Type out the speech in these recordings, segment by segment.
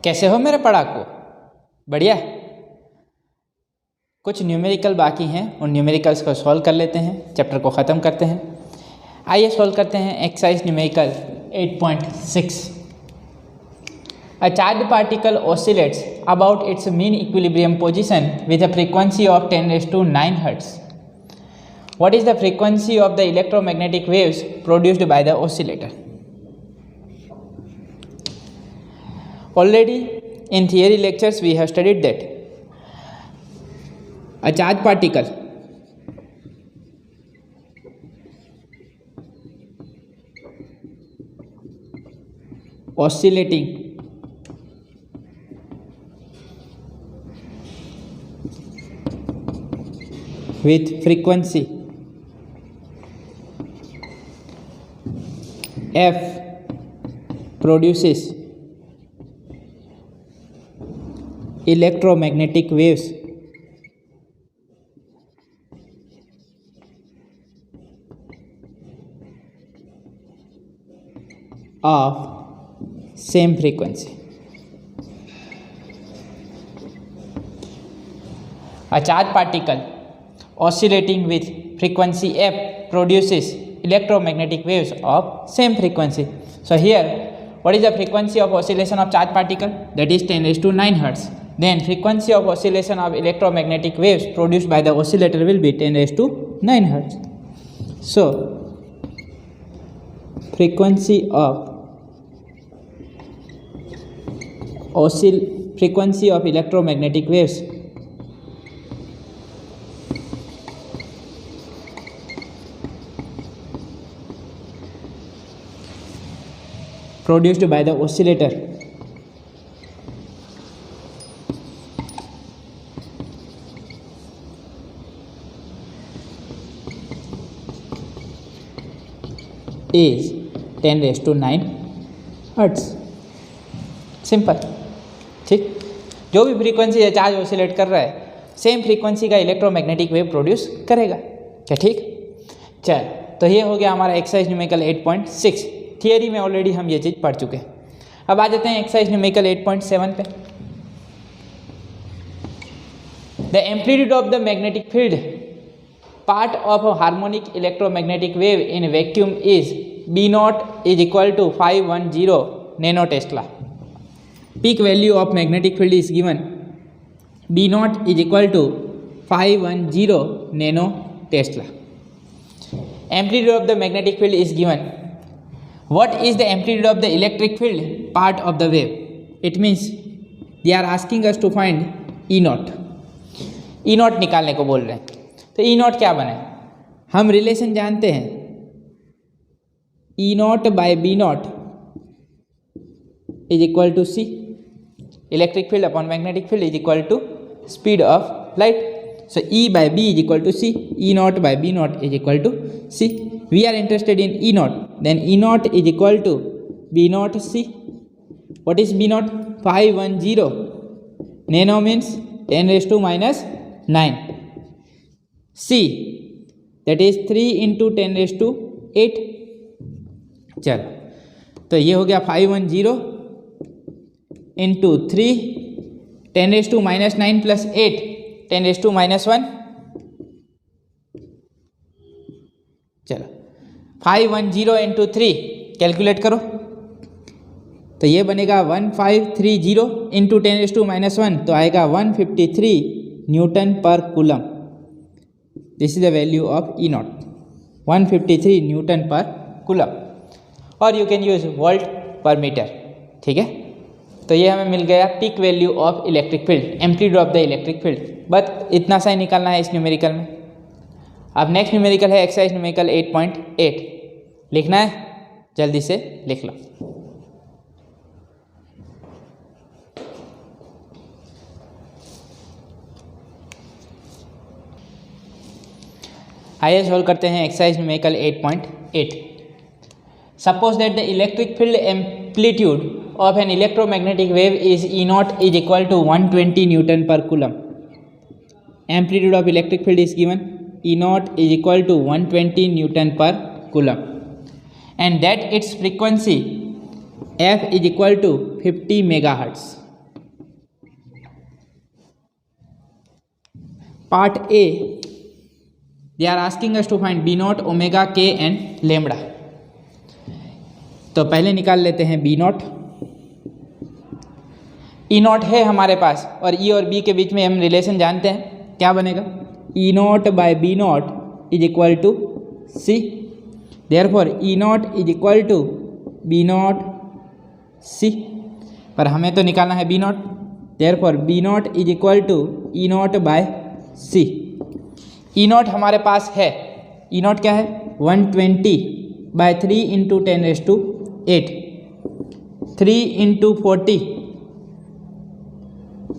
कैसे हो मेरे पढ़ाकू? बढ़िया। कुछ न्यूमेरिकल बाकी हैं, उन न्यूमेरिकल्स को सॉल्व कर लेते हैं, चैप्टर को ख़त्म करते हैं। आइए सॉल्व करते हैं exercise numerical 8.6। A charged particle oscillates about its mean equilibrium position with a frequency of 10⁹ Hz. What is the frequency of the electromagnetic waves produced by the oscillator? Already in theory lectures we have studied that a charged particle oscillating with frequency f produces electromagnetic waves of same frequency. A charged particle oscillating with frequency f produces electromagnetic waves of same frequency. So here, what is the frequency of oscillation of charged particle? That is 10⁹ Hz. Then frequency of oscillation of electromagnetic waves produced by the oscillator will be 10⁹ Hz. So frequency of electromagnetic waves produced by the oscillator is 10⁹ Hz. Simple. ठीक, जो भी frequency है charge oscillate कर रहा है, same frequency का electromagnetic wave produce करेगा। क्या ठीक? चल, तो ये हो गया हमारा एक्सरसाइज न्यूमेरिकल 8.6। थियरी में ऑलरेडी हम ये चीज़ पढ़ चुके हैं। अब आ जाते हैं एक्सरसाइज न्यूमेरिकल 8.7 पे। The amplitude of the magnetic field part of a harmonic electromagnetic wave in vacuum is B0 is equal to 510 nanotesla. Peak value of magnetic field is given. B0 is equal to 510 nanotesla. Amplitude of the magnetic field is given. What is the amplitude of the electric field part of the wave? It means they are asking us to find E0. E0 निकालने को बोल रहे हैं। तो E0 क्या बने? हम relation जानते हैं, E0 by B0 is equal to C. Electric field upon magnetic field is equal to speed of light. So E by B is equal to C. E0 by B0 is equal to C. We are interested in E0. Then E0 is equal to B0 C. What is B0? 510 nano means 10⁻⁹ C, that is 3 into 10⁸ चलो, तो ये हो गया 510 into 3 10⁻⁹ plus 8 10⁻⁻1। चलो 510 into 3 calculate करो, तो ये बनेगा 1530 इंटू 10⁻⁻1, तो आएगा 153 Newton per coulomb. This is the value of E0, 153 Newton per coulomb. और यू कैन यूज वोल्ट पर मीटर। ठीक है, तो ये हमें मिल गया peak value of electric field, amplitude of the electric field. But इतना सा ही निकालना है इस न्यूमेरिकल में। अब नेक्स्ट न्यूमेरिकल है एक्सरसाइज न्यूमेरिकल 8.8। लिखना है, जल्दी से लिख लो। आइए सॉल्व करते हैं exercise numerical 8.8। Suppose that the electric field amplitude of an electromagnetic wave is E0 is equal to 120 Newton per coulomb. Amplitude of electric field is given. E0 is equal to 120 Newton per coulomb. And that its frequency f is equal to 50 megahertz. Part A they are asking us to find B naught, omega, K and lambda. तो पहले निकाल लेते हैं B not. E not है हमारे पास और ई और B के बीच में हम रिलेशन जानते हैं, क्या बनेगा? E naught by B naught is equal to C, therefore E naught is equal to B naught C, पर हमें तो निकालना है B naught, therefore B naught is equal to E naught by C. E naught हमारे पास है, ई naught क्या है? 120/3 इंटू 10⁸, 3 इंटू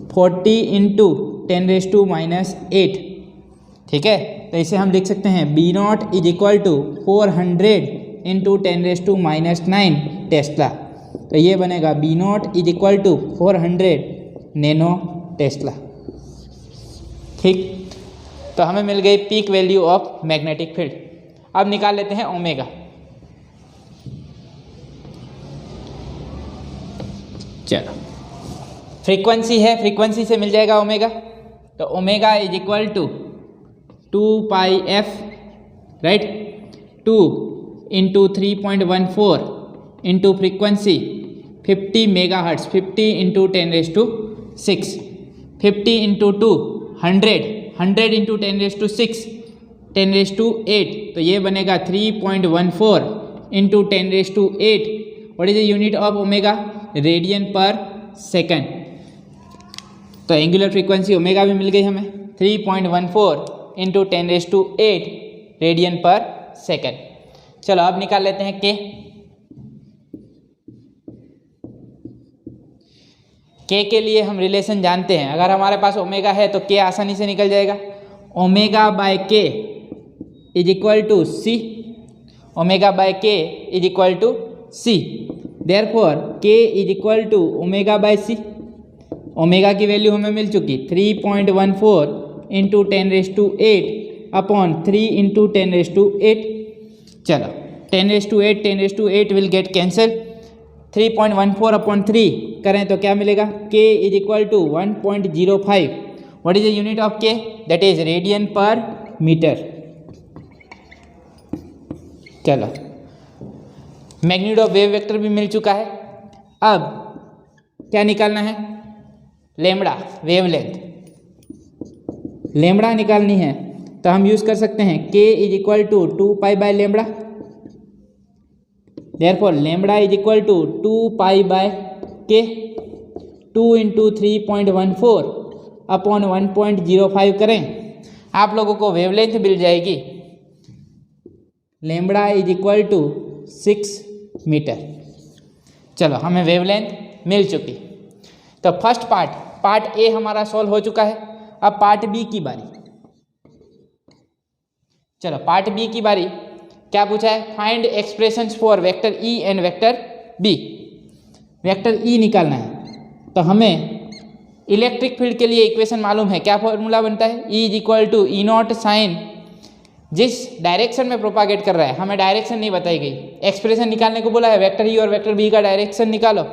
40 इंटू 10⁻⁸, ठीक है। तो इसे हम लिख सकते हैं B naught is equal to 400 into 10⁻⁹ tesla. तो ये बनेगा B naught is equal to 400 nano tesla, ठीक। तो हमें मिल गई peak value of magnetic field. अब निकाल लेते हैं ओमेगा। चलो, फ्रीक्वेंसी है, फ्रीक्वेंसी से मिल जाएगा ओमेगा। तो omega is equal to 2πf, right, 2 into 3.14 into frequency 50 megahertz, 50 into 10⁶, 50 into 2 100 into 10⁶, 10⁸, तो ये बनेगा 3.14 into 10⁸। What is the unit of omega? Radian per second. तो एंगुलर फ्रीक्वेंसी ओमेगा भी मिल गई हमें, 3.14 इंटू 10⁸ रेडियन पर सेकंड। चलो अब निकाल लेते हैं के के लिए हम रिलेशन जानते हैं। अगर हमारे पास ओमेगा है तो के आसानी से निकल जाएगा। Omega by K is equal to C, omega by K is equal to C, therefore K is equal to omega by C. Omega की वैल्यू हमें मिल चुकी 3.14 इंटू 10⁸ अपॉन 3 इंटू 10⁸। चलो 10⁸ विल गेट कैंसिल, 3.14 अपॉन 3 करें तो क्या मिलेगा? K is equal to 1.05। What is the unit of K? That is radian per metre. चलो, मैग्नीट्यूड ऑफ वेव वेक्टर भी मिल चुका है। अब क्या निकालना है? Lambda, wavelength. लेमड़ा निकालनी है तो हम यूज कर सकते हैं K is equal to 2π/λ, therefore lambda is equal to 2π/k, 2 into 3.14 upon 1.05 करें, आप लोगों को वेवलेंथ मिल जाएगी lambda is equal to 6 metre. चलो, हमें वेवलेंथ मिल चुकी। तो फर्स्ट पार्ट ए हमारा सॉल्व हो चुका है। अब पार्ट बी की बारी। चलो, पार्ट बी की बारी। क्या पूछा है? Find expressions for vector E and vector B. Vector E निकालना है तो हमें इलेक्ट्रिक फील्ड के लिए इक्वेशन मालूम है। क्या फॉर्मूला बनता है? E is equal to E naught sine, जिस डायरेक्शन में प्रोपागेट कर रहा है, हमें डायरेक्शन नहीं बताई गई। एक्सप्रेशन निकालने को बोला है, वेक्टर ई और वेक्टर बी का डायरेक्शन निकालो,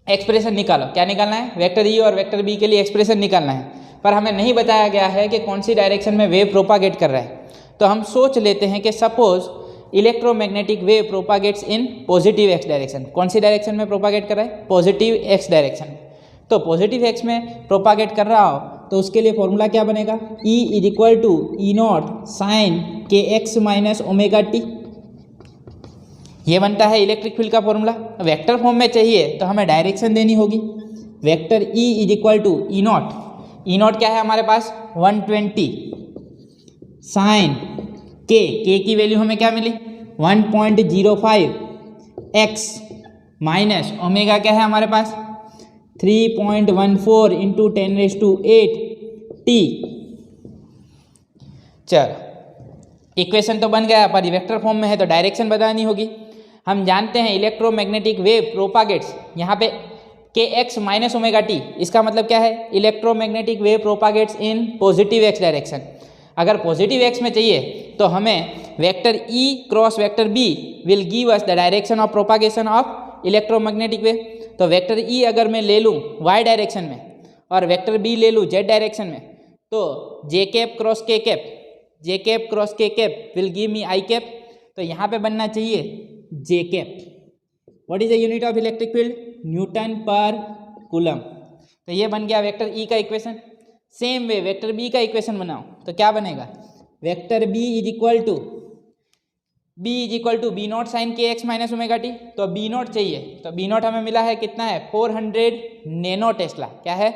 एक्सप्रेशन निकालो। क्या निकालना है? वेक्टर ई और वेक्टर बी के लिए एक्सप्रेशन निकालना है, पर हमें नहीं बताया गया है कि कौन सी डायरेक्शन में वेव प्रोपागेट कर रहा है। तो हम सोच लेते हैं कि suppose electromagnetic wave propagates in positive X direction. कौन सी डायरेक्शन में प्रोपागेट कर रहा है? Positive X direction. तो पॉजिटिव एक्स में प्रोपागेट कर रहा हो तो उसके लिए फॉर्मूला क्या बनेगा? E is equal to E naught sine K X minus omega T. ये बनता है इलेक्ट्रिक फील्ड का फॉर्मूला। वेक्टर फॉर्म में चाहिए तो हमें डायरेक्शन देनी होगी। Vector E is equal to E naught, E naught क्या है हमारे पास? 120 साइन के की वैल्यू हमें क्या मिली? 1.05 एक्स माइनस ओमेगा क्या है हमारे पास? 3.14 इंटू 10⁸ टी। चलो, इक्वेशन तो बन गया, पर वेक्टर फॉर्म में है तो डायरेक्शन बतानी होगी। हम जानते हैं इलेक्ट्रोमैग्नेटिक वेव प्रोपागेट्स, यहाँ पे के एक्स माइनस ओमेगा टी, इसका मतलब क्या है? Electromagnetic wave propagates in positive X direction. अगर पॉजिटिव एक्स में चाहिए तो हमें vector E cross vector B will give us the direction of propagation of electromagnetic wave. तो वेक्टर ई अगर मैं ले लूँ वाई डायरेक्शन में और वेक्टर बी ले लूँ जेड डायरेक्शन में, तो J cap cross K cap, J cap cross K cap will give me I cap, तो यहाँ पे बनना चाहिए J cap. What is the unit of electric field? Newton per coulomb. तो ये बन गया वेक्टर ई का equation. Same way vector B का इक्वेशन बनाओ तो क्या बनेगा? Vector B is equal to B naught sine K X minus omega T. तो बी नॉट चाहिए, तो बी नॉट हमें मिला है कितना है? 400 नैनो टेस्ला। क्या है?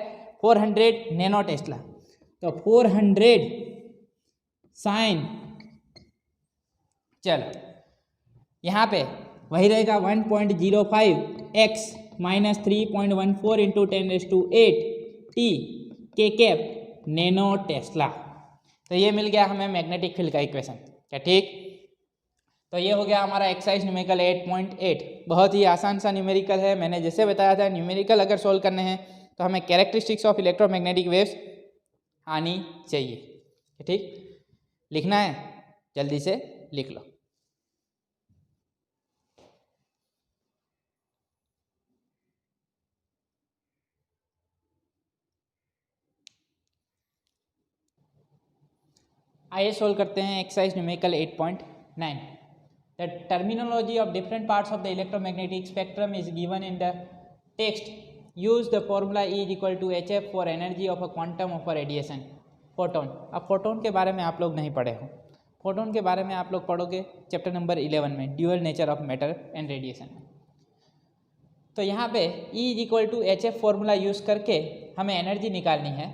400 नैनो टेस्ला। तो 400 साइन, चलो यहाँ पे वही रहेगा 1.05 x माइनस 3.14 इंटू 10⁸ टी के कैप नैनो टेस्ला। तो ये मिल गया हमें मैग्नेटिक फील्ड का इक्वेशन। क्या ठीक? तो ये हो गया हमारा एक्सरसाइज न्यूमेरिकल 8.8। बहुत ही आसान सा न्यूमेरिकल है। मैंने जैसे बताया था न्यूमेरिकल अगर सोल्व करने हैं तो हमें कैरेक्टरिस्टिक्स ऑफ इलेक्ट्रोमैग्नेटिक वेव्स आनी चाहिए। ठीक, लिखना है जल्दी से लिख लो। आइए सोल्व करते हैं exercise numerical 8.9। The terminology of different parts of the electromagnetic spectrum is given in the text. Use the formula E is equal to HF for energy of a quantum of a radiation photon. अब photon के बारे में आप लोग नहीं पढ़े हो। Photon के बारे में आप लोग पढ़ोगे चैप्टर नंबर 11 में, dual nature of matter and radiation में। तो यहाँ पे E is equal to HF formula use करके हमें एनर्जी निकालनी है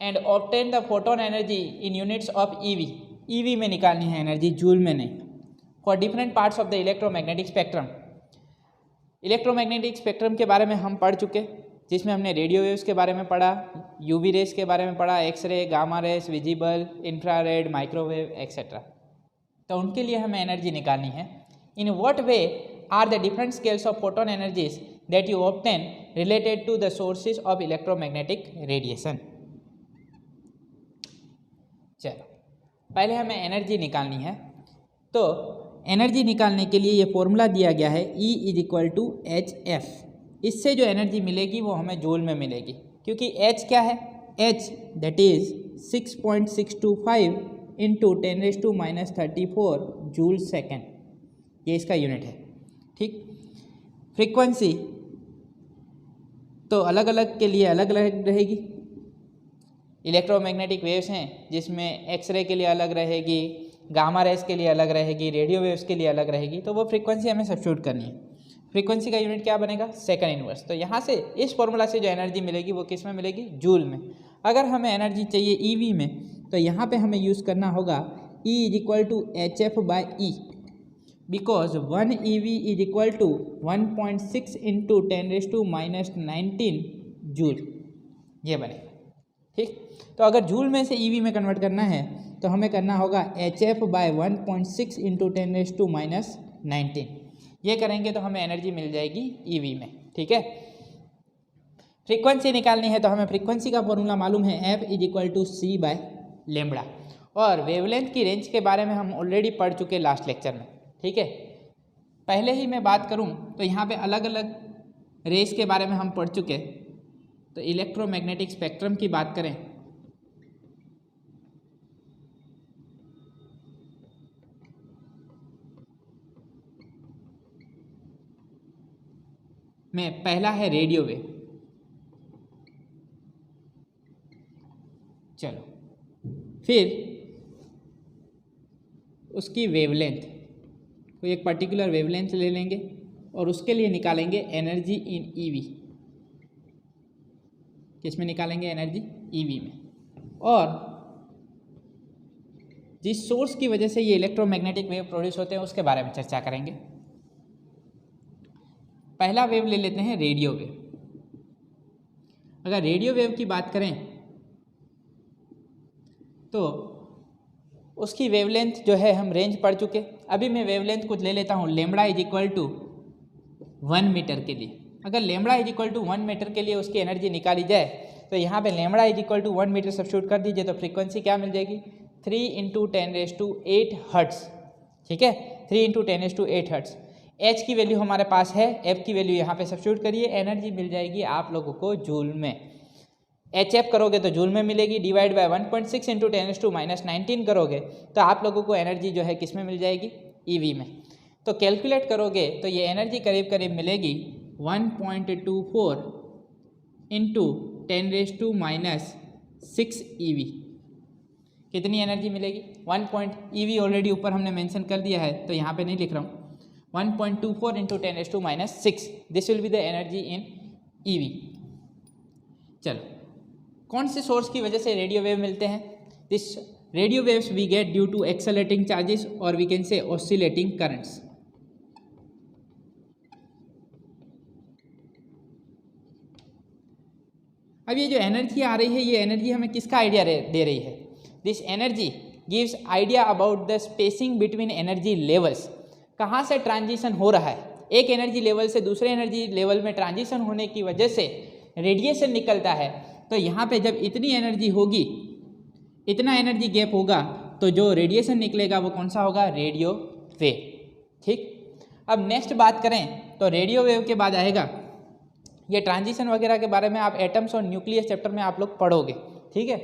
and obtain the photon energy in units of EV। EV में निकालनी है एनर्जी, जूल में नहीं। For different parts of the electromagnetic spectrum. Electromagnetic spectrum के बारे में हम पढ़ चुके, जिसमें हमने रेडियो वेव्स के बारे में पढ़ा, यूवी रेस के बारे में पढ़ा, X ray, gamma rays, visible, infrared, microwave etcetera. तो उनके लिए हमें एनर्जी निकालनी है। In what way are the different scales of photon energies that you obtain related to the sources of electromagnetic radiation. चलो पहले हमें एनर्जी निकालनी है। तो एनर्जी निकालने के लिए ये फॉर्मूला दिया गया है E is equal to HF। इससे जो एनर्जी मिलेगी वो हमें जूल में मिलेगी, क्योंकि H क्या है? H that is 6.625 into 10⁻⁻34 joule second, ये इसका यूनिट है। ठीक, फ्रीक्वेंसी तो अलग अलग के लिए अलग अलग रहेगी। इलेक्ट्रोमैग्नेटिक वेव्स हैं जिसमें एक्सरे के लिए अलग रहेगी, गामा रेस के लिए अलग रहेगी, रेडियो वेव्स के लिए अलग रहेगी। तो वो फ्रीक्वेंसी हमें सब्स्टिट्यूट करनी है। फ्रीक्वेंसी का यूनिट क्या बनेगा? Second inverse. तो यहाँ से इस फॉर्मूला से जो एनर्जी मिलेगी वो किस में मिलेगी? जूल में। अगर हमें एनर्जी चाहिए EV में तो यहाँ पे हमें यूज़ करना होगा E is equal to HF by E, because 1 EV is equal to 1.6 into 10⁻⁻19 joule, ये बनेगा। ठीक, तो अगर जूल में से EV में कन्वर्ट करना है तो हमें करना होगा HF बाय 1.6 इंटू 10⁻⁻19। ये करेंगे तो हमें एनर्जी मिल जाएगी EV में। ठीक है, फ्रीक्वेंसी निकालनी है तो हमें फ्रीक्वेंसी का फॉर्मूला मालूम है, F is equal to C by lambda. और वेवलेंथ की रेंज के बारे में हम ऑलरेडी पढ़ चुके लास्ट लेक्चर में। ठीक है, पहले ही मैं बात करूं तो यहाँ पे अलग अलग रेस के बारे में हम पढ़ चुके। तो इलेक्ट्रोमैग्नेटिक स्पेक्ट्रम की बात करें में पहला है रेडियो वेव। चलो फिर उसकी वेवलेंथ, कोई एक पर्टिकुलर वेवलेंथ ले लेंगे और उसके लिए निकालेंगे एनर्जी इन EV। किस में निकालेंगे? एनर्जी EV में। और जिस सोर्स की वजह से ये इलेक्ट्रोमैग्नेटिक वेव प्रोड्यूस होते हैं उसके बारे में चर्चा करेंगे। पहला वेव ले लेते हैं रेडियो वेव। अगर रेडियो वेव की बात करें तो उसकी वेवलेंथ जो है हम रेंज पढ़ चुके। अभी मैं वेवलेंथ कुछ ले लेता हूँ, lambda is equal to 1 metre के लिए। अगर lambda is equal to 1 metre के लिए उसकी एनर्जी निकाली जाए तो यहाँ पे lambda is equal to 1 metre substitute कर दीजिए तो फ्रीक्वेंसी क्या मिल जाएगी? 3 इंटू 10⁸ हर्ट्स। ठीक है, 3 इंटू 10⁸ हर्ट्स। H की वैल्यू हमारे पास है, F की वैल्यू यहाँ पे सब्स्टिट्यूट करिए, एनर्जी मिल जाएगी आप लोगों को जूल में। एच एफ करोगे तो जूल में मिलेगी, डिवाइड बाय 1.6 इंटू 10⁻⁻19 करोगे तो आप लोगों को एनर्जी जो है किस में मिल जाएगी, ईवी में। तो कैलकुलेट करोगे तो ये एनर्जी करीब करीब मिलेगी 1.24 इंटू 10⁻⁻6 ईवी। कितनी एनर्जी मिलेगी, 1 ऑलरेडी ऊपर हमने मेंशन कर दिया है तो यहाँ पे नहीं लिख रहा हूँ, 1.24 into 10⁻⁻6 this will be the energy in EV. चलो, कौन से सोर्स की वजह से रेडियो वेव मिलते हैं, this radio waves we get due to accelerating charges और we can say oscillating currents. अब ये जो एनर्जी आ रही है, ये एनर्जी हमें किसका आइडिया दे रही है, this energy gives idea about the spacing between energy levels. कहाँ से ट्रांजिशन हो रहा है, एक एनर्जी लेवल से दूसरे एनर्जी लेवल में ट्रांजिशन होने की वजह से रेडिएशन निकलता है। तो यहाँ पे जब इतनी एनर्जी होगी, इतना एनर्जी गैप होगा तो जो रेडिएशन निकलेगा वो कौन सा होगा, रेडियो वेव। ठीक, अब नेक्स्ट बात करें तो रेडियो वेव के बाद आएगा ये ट्रांजिशन वगैरह के बारे में आप एटम्स और न्यूक्लियस चैप्टर में आप लोग पढ़ोगे। ठीक है,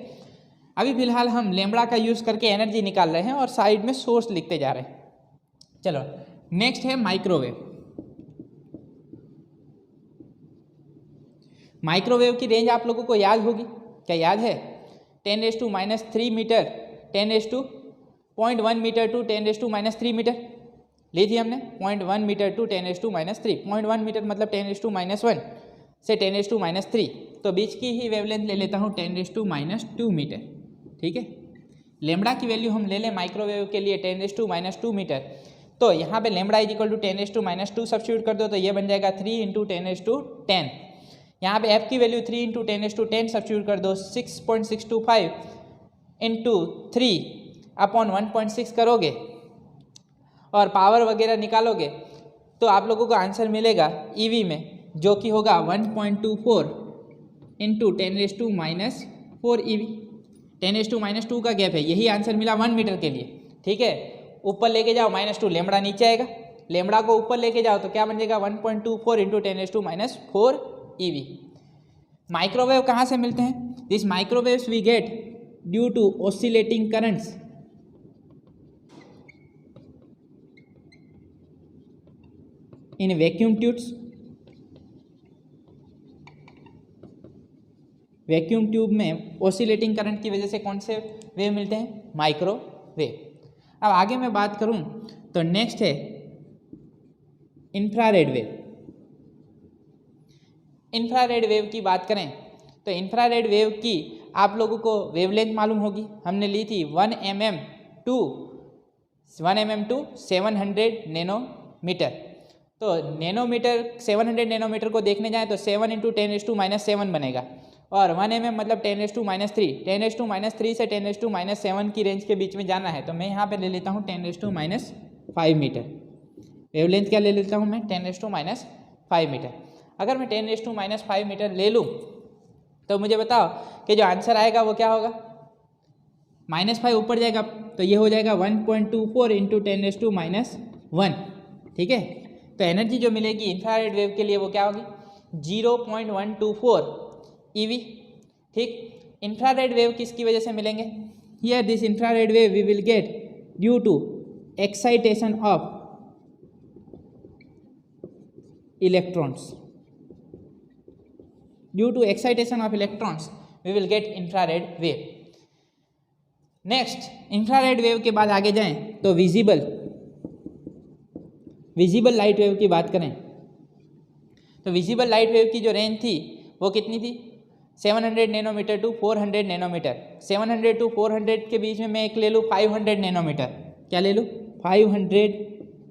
अभी फिलहाल हम लैम्ब्डा का यूज़ करके एनर्जी निकाल रहे हैं और साइड में सोर्स लिखते जा रहे हैं। चलो, नेक्स्ट है माइक्रोवेव। माइक्रोवेव की रेंज आप लोगों को याद होगी, क्या याद है, 10⁻³ मीटर, 10⁻1 मीटर टू 10⁻³ मीटर ली थी हमने, 0.1 मीटर टू 10⁻³ 0.1 मीटर मतलब 10⁻1 से 10⁻³ तो बीच की ही वेवलेंथ ले लेता हूँ 10⁻² मीटर। ठीक है, लेम्बडा की वैल्यू हम ले लें माइक्रोवेव के लिए 10⁻² मीटर, तो यहाँ पे lambda is equal to 10⁻² substitute कर दो तो ये बन जाएगा 3 इंटू 10⁻10। यहाँ पे एफ की वैल्यू 3 इंटू 10⁻10 सब्स्टिट्यूट कर दो, 6.625 इंटू 3/1.6 करोगे और पावर वगैरह निकालोगे तो आप लोगों को आंसर मिलेगा ईवी में, जो कि होगा 1.24 इंटू 10⁻⁻4 ईवी। 10⁻2 का गैप है, यही आंसर मिला 1 मीटर के लिए। ठीक है, ऊपर लेके जाओ -2, लेम्बडा नीचे आएगा, लेम्बडा को ऊपर लेके जाओ तो क्या बन जाएगा 1.24 इंटू 10⁻⁴ ईवी। माइक्रोवेव कहाँ से मिलते हैं, this microwaves we get due to oscillating currents in vacuum tubes. Vacuum tube में ऑसिलेटिंग करंट की वजह से कौन से वेव मिलते हैं, माइक्रोवेव। अब आगे मैं बात करूं तो नेक्स्ट है इंफ्रारेड वेव। इंफ्रारेड वेव की बात करें तो इंफ्रारेड वेव की आप लोगों को वेवलेंथ मालूम होगी, हमने ली थी 1 mm टू 700 नैनोमीटर। तो नैनोमीटर 700 नैनोमीटर को देखने जाएं तो 7 इंटू 10⁻⁻7 बनेगा और 1 mm मतलब 10⁻3। 10⁻3 से 10⁻⁻7 की रेंज के बीच में जाना है तो मैं यहाँ पे ले लेता हूँ 10⁻5 मीटर। वेवलेंथ क्या ले लेता हूँ मैं, 10⁻5 मीटर। अगर मैं 10⁻5 मीटर ले लूँ तो मुझे बताओ कि जो आंसर आएगा वो क्या होगा, -5 ऊपर जाएगा तो ये हो जाएगा 1.24 इंटू 10⁻1। ठीक है, तो एनर्जी जो मिलेगी इंफ्रारेड वेव के लिए वो क्या होगी, 0.124 ईवी। ठीक, इंफ्रारेड वेव किसकी वजह से मिलेंगे, here this infrared wave we will get due to excitation of electrons. Due to excitation of electrons we will get infrared wave. Next, infrared wave के बाद आगे जाएं तो विजिबल लाइट वेव की बात करें तो विजिबल लाइट वेव की जो रेंज थी वो कितनी थी, 700 नैनोमीटर टू 400 नैनोमीटर। 700 टू 400 के बीच में मैं एक ले लूँ 500 नैनोमीटर, क्या ले लूँ 500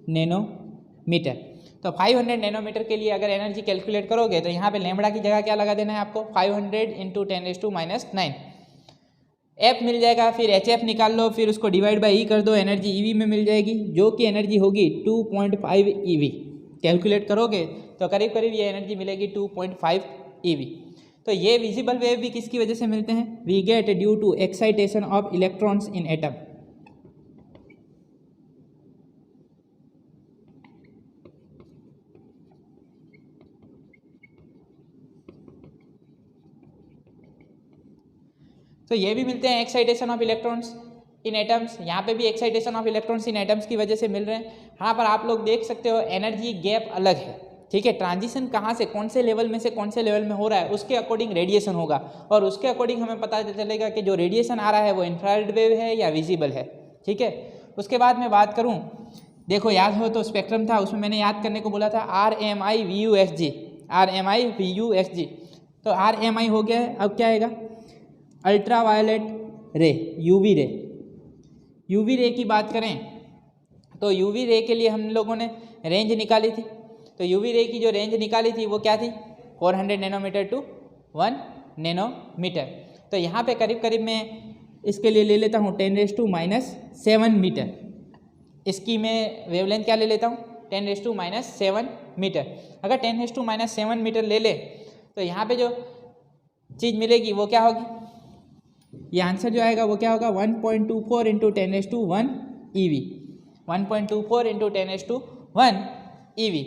नैनोमीटर। तो 500 नैनोमीटर के लिए अगर एनर्जी कैलकुलेट करोगे तो यहाँ पे लैम्बडा की जगह क्या लगा देना है आपको, 500 इंटू 10⁻⁹ एफ मिल जाएगा, फिर एच एफ निकाल लो, फिर उसको डिवाइड बाई ई कर दो, एनर्जी ईवी में मिल जाएगी जो कि एनर्जी होगी 2.5 ईवी। कैलकुलेट करोगे तो करीब करीब ये एनर्जी मिलेगी 2.5 ईवी। तो ये विजिबल वेव भी किसकी वजह से मिलते हैं, we get due to excitation of electrons in atom. तो ये भी मिलते हैं excitation of electrons in atoms, यहाँ पे भी excitation of electrons in atoms की वजह से मिल रहे हैं। यहाँ पर आप लोग देख सकते हो एनर्जी गैप अलग है, ठीक है। ट्रांजिशन कहाँ से कौन से लेवल में से कौन से लेवल में हो रहा है उसके अकॉर्डिंग रेडिएशन होगा, और उसके अकॉर्डिंग हमें पता चलेगा कि जो रेडिएशन आ रहा है वो इंफ्रारेड वेव है या विजिबल है, ठीक है। उसके बाद मैं बात करूँ, देखो याद हो तो स्पेक्ट्रम था, उसमें मैंने याद करने को बोला था RMI VUSG, तो RMI हो गया है। अब क्या आएगा, अल्ट्रा वायलेट रे, यूवी रे की बात करें तो यूवी रे के लिए हम लोगों ने रेंज निकाली थी। तो यूवी रे की जो रेंज निकाली थी वो क्या थी, 400 नैनोमीटर टू 1 नैनोमीटर। तो यहाँ पे करीब करीब मैं इसके लिए ले लेता हूँ 10⁻⁻7 मीटर। इसकी मैं वेवलेंथ क्या ले लेता हूँ, 10⁻⁻7 मीटर। अगर 10⁻⁻7 मीटर ले ले तो यहाँ पे जो चीज़ मिलेगी वो क्या होगी, ये आंसर जो आएगा वो क्या होगा, 1.24 इंटू 10⁻1 EV, 1.24 इंटू 10⁻1 EV।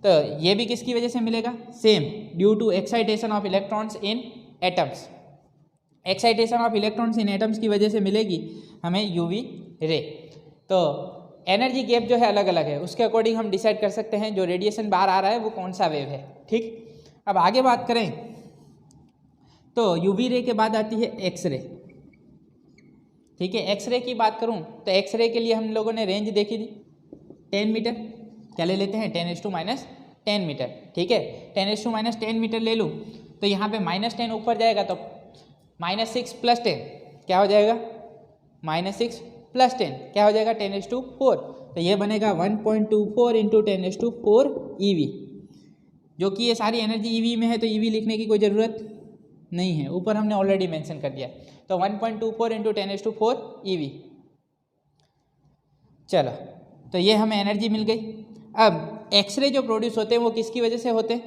तो ये भी किसकी वजह से मिलेगा, same due to excitation of electrons in atoms. Excitation of electrons in atoms की वजह से मिलेगी हमें यूवी रे। तो एनर्जी गैप जो है अलग अलग है, उसके अकॉर्डिंग हम डिसाइड कर सकते हैं जो रेडिएशन बाहर आ रहा है वो कौन सा वेव है, ठीक। अब आगे बात करें तो यूवी रे के बाद आती है एक्सरे, ठीक है। एक्सरे की बात करूं तो एक्सरे के लिए हम लोगों ने रेंज देखी थी 10 मीटर, क्या ले लेते हैं 10⁻10 मीटर, ठीक है। 10⁻10 मीटर ले लूँ तो यहाँ पे -10 ऊपर जाएगा तो -6 + 10 क्या हो जाएगा, -6 + 10 क्या हो जाएगा 10⁻4। तो ये बनेगा 1.24 इंटू 10⁻4 EV, जो कि ये सारी एनर्जी EV में है तो EV लिखने की कोई ज़रूरत नहीं है, ऊपर हमने ऑलरेडी मेंशन कर दिया। तो 1.24 इंटू 10⁻4 EV। चलो, तो ये हमें एनर्जी मिल गई। अब एक्सरे जो प्रोड्यूस होते हैं वो किसकी वजह से होते हैं,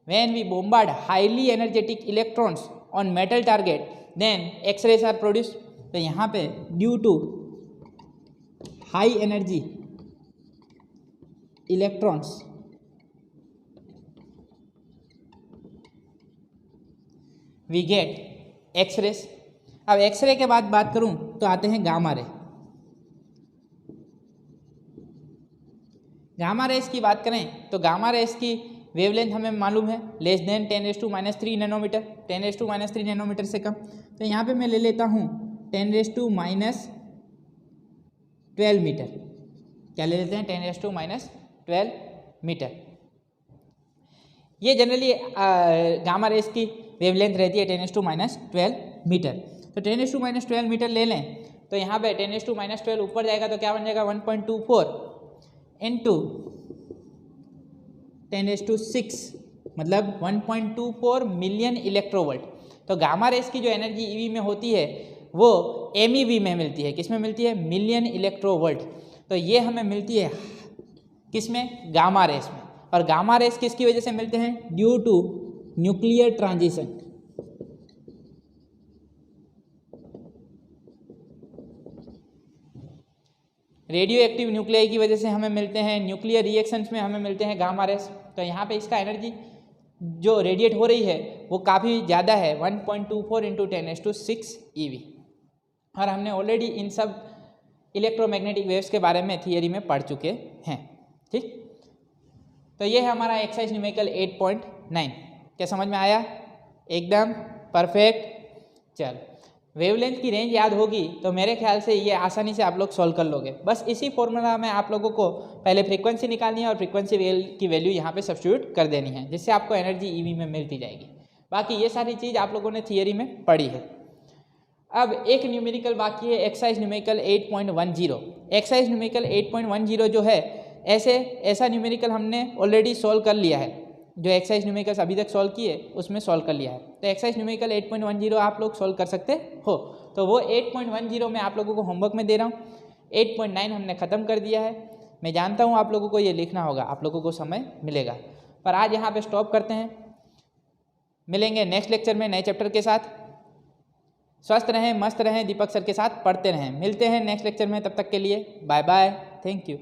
when we bombard highly energetic electrons on metal target then X-rays are produce. तो यहाँ पे due to high energy electrons we get X-rays. अब एक्सरे के बाद बात करूं तो आते हैं गामा रे। गामा रेस की बात करें तो गामा रेस की वेवलेंथ हमें मालूम है लेस देन 10⁻³ नैनोमीटर, 10⁻³ नैनोमीटर से कम। तो यहाँ पे मैं ले लेता हूँ 10⁻12 मीटर, क्या ले लेते हैं 10⁻12 मीटर। ये जनरली गामा रेस की वेवलेंथ रहती है 10⁻12 मीटर। तो 10⁻12 मीटर ले लें तो यहाँ पे 10⁻12 ऊपर जाएगा तो क्या बन जाएगा 1.24 इंटू 10⁻6 मतलब 1.24 मिलियन इलेक्ट्रोवोल्ट। तो गामा रेस की जो एनर्जी ईवी में होती है वो MEV में मिलती है, किस में मिलती है, मिलियन इलेक्ट्रोवोल्ट। तो ये हमें मिलती है किस में, गामा रेस में। और गामा रेस किसकी वजह से मिलते हैं, due to nuclear transition. Radio active nuclei की वजह से हमें मिलते हैं, न्यूक्लियर रिएक्शंस में हमें मिलते हैं गामा रेस। तो यहाँ पे इसका एनर्जी जो रेडिएट हो रही है वो काफ़ी ज़्यादा है 1.24 इंटू 10⁻6 EV। और हमने ऑलरेडी इन सब इलेक्ट्रोमैग्नेटिक वेव्स के बारे में थियरी में पढ़ चुके हैं, ठीक। तो ये है हमारा एक्सरसाइज न्यूमेरिकल 8.9। क्या समझ में आया, एकदम परफेक्ट। चल, वेवलेंथ की रेंज याद होगी तो मेरे ख्याल से ये आसानी से आप लोग सॉल्व कर लोगे। बस इसी फॉर्मूला में आप लोगों को पहले फ्रीक्वेंसी निकालनी है और फ्रीक्वेंसी की वैल्यू यहाँ पे सब्स्टिट्यूट कर देनी है, जिससे आपको एनर्जी ईवी में मिलती जाएगी। बाकी ये सारी चीज़ आप लोगों ने थियरी में पढ़ी है। अब एक न्यूमेरिकल बाकी है, एक्सरसाइज न्यूमेरिकल 8.10। एक्सरसाइज न्यूमेरिकल 8.10 जो है ऐसा न्यूमेरिकल हमने ऑलरेडी सॉल्व कर लिया है, जो एक्सरसाइज न्यूमेरिकल्स अभी तक सॉल्व किए उसमें सॉल्व कर लिया है। तो एक्सरसाइज न्यूमेरिकल 8.10 आप लोग सॉल्व कर सकते हो। तो वो 8.10 मैं आप लोगों को होमवर्क में दे रहा हूँ। 8.9 हमने ख़त्म कर दिया है। मैं जानता हूँ आप लोगों को ये लिखना होगा, आप लोगों को समय मिलेगा। पर आज यहाँ पे स्टॉप करते हैं, मिलेंगे नेक्स्ट लेक्चर में नए चैप्टर के साथ। स्वस्थ रहें, मस्त रहें, दीपक सर के साथ पढ़ते रहें। मिलते हैं नेक्स्ट लेक्चर में, तब तक के लिए बाय बाय, थैंक यू।